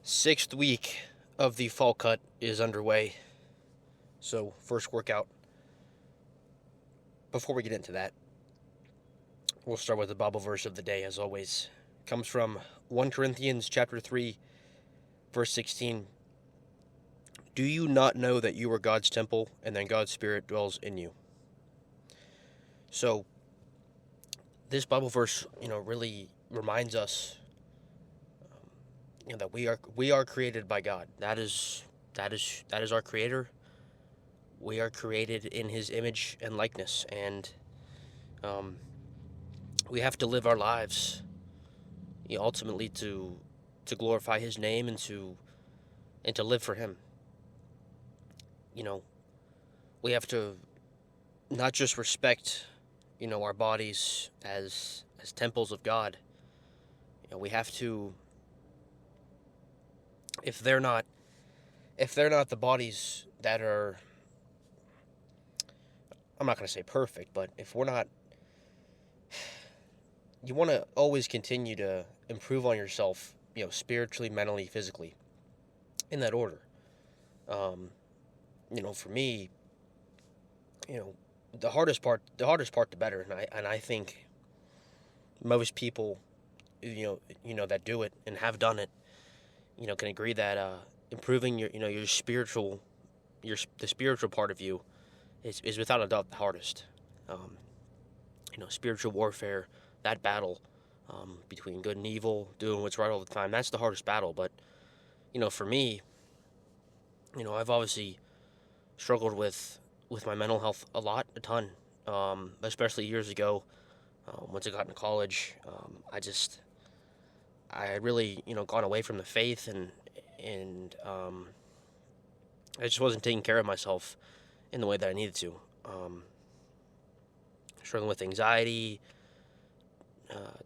Sixth week of the fall cut is underway. So, first workout. Before we get into that, we'll start with the Bible verse of the day, as always. It comes from 1 Corinthians chapter 3, verse 16. Do you not know that you are God's temple and that God's Spirit dwells in you? So, this Bible verse, really reminds us, that we are created by God. That is our Creator. We are created in His image and likeness, and we have to live our lives, ultimately to glorify His name and to live for Him. We have to not just respect, our bodies as temples of God. We have to, if they're not the bodies that are, I'm not going to say perfect, but if we're not, you want to always continue to improve on yourself, spiritually, mentally, physically, in that order. For me, the hardest part, the better, and I think most people, that do it and have done it, can agree that improving your spiritual, the spiritual part of you is without a doubt the hardest. Spiritual warfare, that battle between good and evil, doing what's right all the time, that's the hardest battle. But for me, I've obviously struggled with my mental health a ton, especially years ago. Once I got into college, I had really, gone away from the faith, and I just wasn't taking care of myself in the way that I needed to. Struggling with anxiety,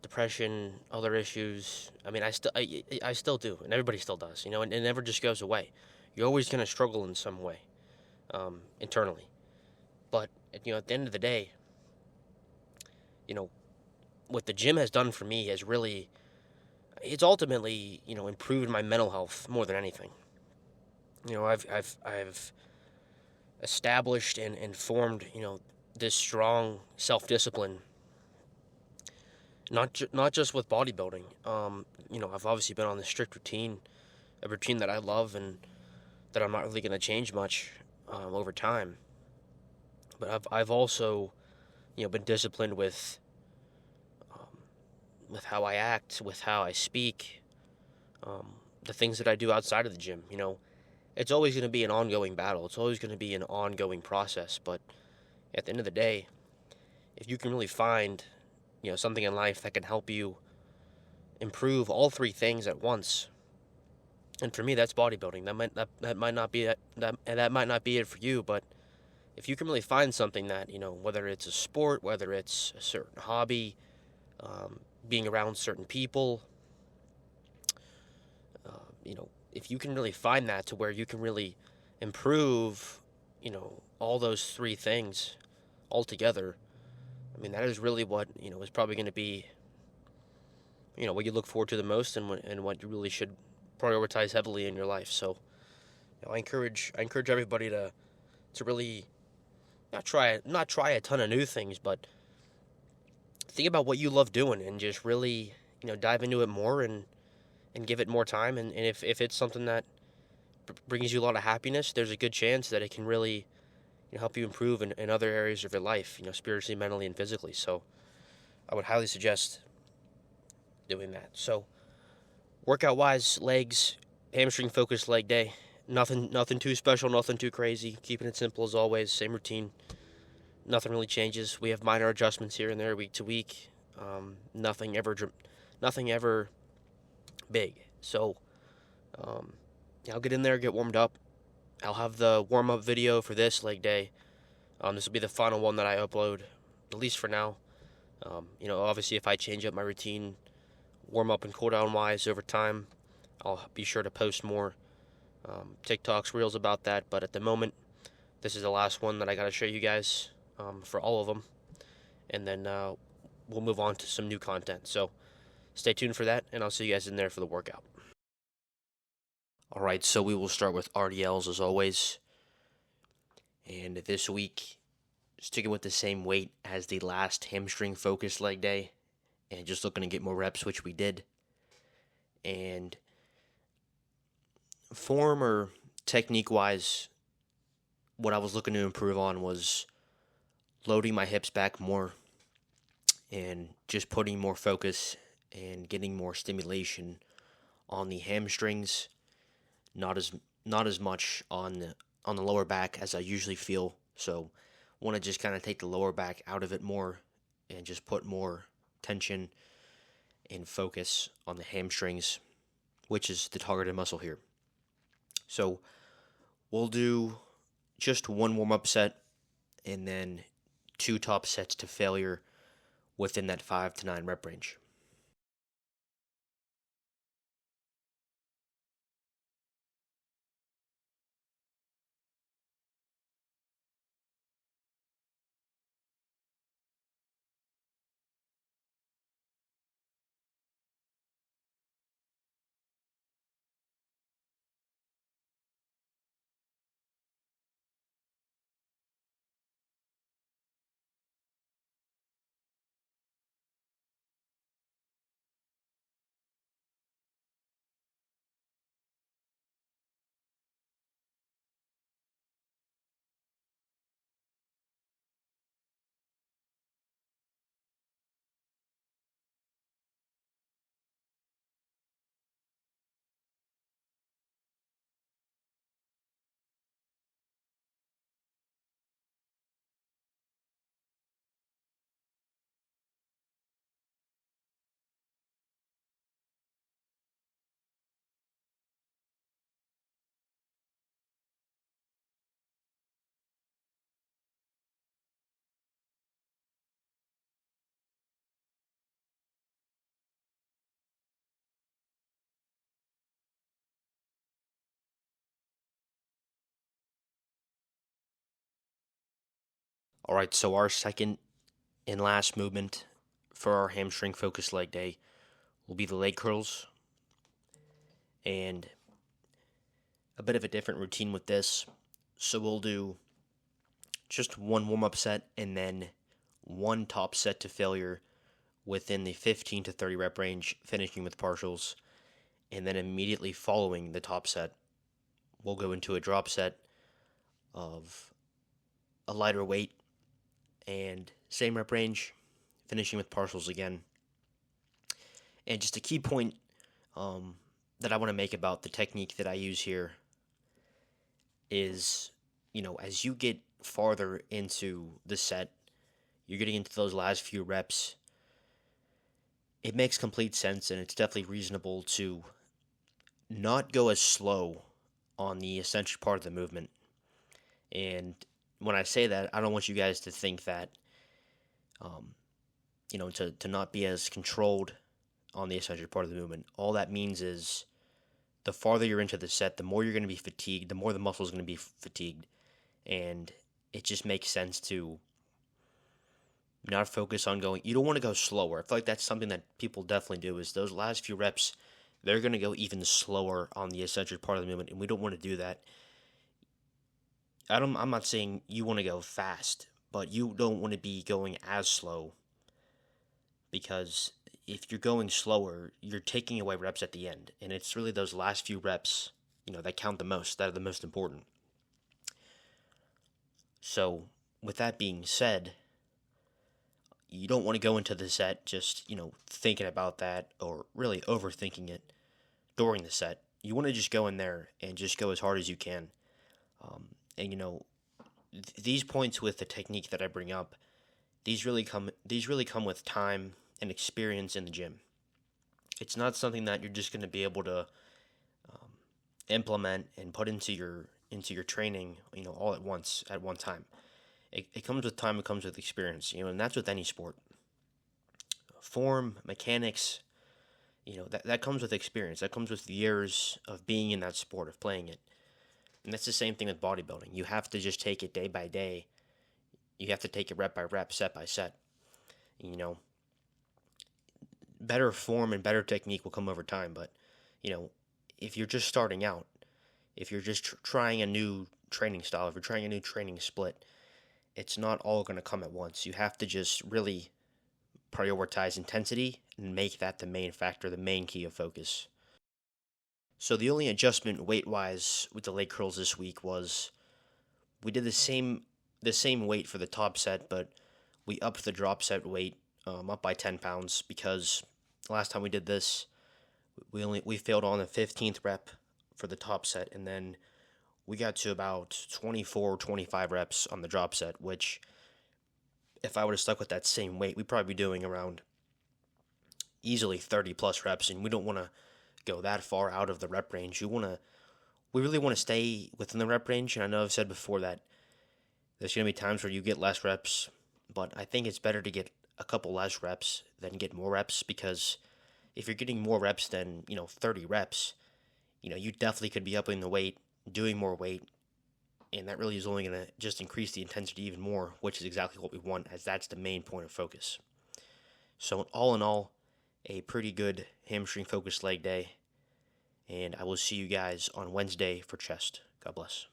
depression, other issues. I mean, I still do, and everybody still does, and it never just goes away. You're always going to struggle in some way, internally. But, at the end of the day, what the gym has done for me has really, it's ultimately, improved my mental health more than anything. I've established and formed, this strong self-discipline, not just with bodybuilding. I've obviously been on this strict routine, a routine that I love and that I'm not really going to change much over time. But I've also, been disciplined with how I act, with how I speak, the things that I do outside of the gym. It's always going to be an ongoing battle. It's always going to be an ongoing process. But at the end of the day, if you can really find, something in life that can help you improve all three things at once, and for me, that's bodybuilding. That might not be that might not be it for you, but if you can really find something that, whether it's a sport, whether it's a certain hobby, being around certain people, if you can really find that to where you can really improve, all those three things all together, I mean, that is really what, is probably going to be, what you look forward to the most, and what you really should prioritize heavily in your life. So, I encourage everybody to really not try a ton of new things, but think about what you love doing and just really, dive into it more and give it more time. And if it's something that brings you a lot of happiness, there's a good chance that it can really, help you improve in other areas of your life, spiritually, mentally, and physically. So I would highly suggest doing that. So workout-wise, legs, hamstring-focused leg day. Nothing too special, nothing too crazy. Keeping it simple as always, same routine. Nothing really changes. We have minor adjustments here and there, week to week. Nothing ever big. So, I'll get in there, get warmed up. I'll have the warm-up video for this leg day. This will be the final one that I upload, at least for now. Obviously, if I change up my routine, warm-up and cool-down-wise over time, I'll be sure to post more TikToks, Reels about that. But at the moment, this is the last one that I got to show you guys for all of them. And then we'll move on to some new content. So stay tuned for that, and I'll see you guys in there for the workout. All right, so we will start with RDLs as always. And this week, sticking with the same weight as the last hamstring-focused leg day, and just looking to get more reps, which we did. And form or technique-wise, what I was looking to improve on was loading my hips back more and just putting more focus and getting more stimulation on the hamstrings, not as much on the lower back as I usually feel. So want to just kind of take the lower back out of it more and just put more tension and focus on the hamstrings, which is the targeted muscle here. So we'll do just one warm-up set and then 2 top sets to failure within that 5 to 9 rep range. All right, so our second and last movement for our hamstring focused leg day will be the leg curls, and a bit of a different routine with this. So we'll do just one warm-up set and then one top set to failure within the 15 to 30 rep range, finishing with partials. And then immediately following the top set, we'll go into a drop set of a lighter weight and same rep range, finishing with partials again. And just a key point that I want to make about the technique that I use here is, as you get farther into the set, you're getting into those last few reps, it makes complete sense and it's definitely reasonable to not go as slow on the essential part of the movement. And when I say that, I don't want you guys to think that, to not be as controlled on the essential part of the movement. All that means is the farther you're into the set, the more you're going to be fatigued, the more the muscle is going to be fatigued. And it just makes sense to not focus on going. You don't want to go slower. I feel like that's something that people definitely do, is those last few reps, they're going to go even slower on the eccentric part of the movement, and we don't want to do that. I'm not saying you want to go fast, but you don't want to be going as slow, because if you're going slower, you're taking away reps at the end, and it's really those last few reps, that count the most, that are the most important. So, with that being said, you don't want to go into the set just, thinking about that or really overthinking it during the set. You want to just go in there and just go as hard as you can. And these points with the technique that I bring up, these really come with time and experience in the gym. It's not something that you're just going to be able to implement and put into your training, all at once at one time. It comes with time. It comes with experience, and that's with any sport. Form, mechanics, that comes with experience. That comes with years of being in that sport, of playing it. And that's the same thing with bodybuilding. You have to just take it day by day. You have to take it rep by rep, set by set. Better form and better technique will come over time. But, if you're just starting out, if you're just trying a new training style, if you're trying a new training split, it's not all going to come at once. You have to just really prioritize intensity and make that the main factor, the main key of focus. So the only adjustment weight-wise with the leg curls this week was we did the same weight for the top set, but we upped the drop set weight up by 10 pounds because last time we did this, we failed on the 15th rep for the top set, and then we got to about 24, 25 reps on the drop set, which if I would have stuck with that same weight, we'd probably be doing around easily 30 plus reps, and we don't want to go that far out of the rep range. We really want to stay within the rep range, and I know I've said before that there's going to be times where you get less reps, but I think it's better to get a couple less reps than get more reps, because if you're getting more reps than, 30 reps, you definitely could be upping the weight, doing more weight, and that really is only going to just increase the intensity even more, which is exactly what we want, as that's the main point of focus. So all in all, a pretty good hamstring-focused leg day, and I will see you guys on Wednesday for chest. God bless.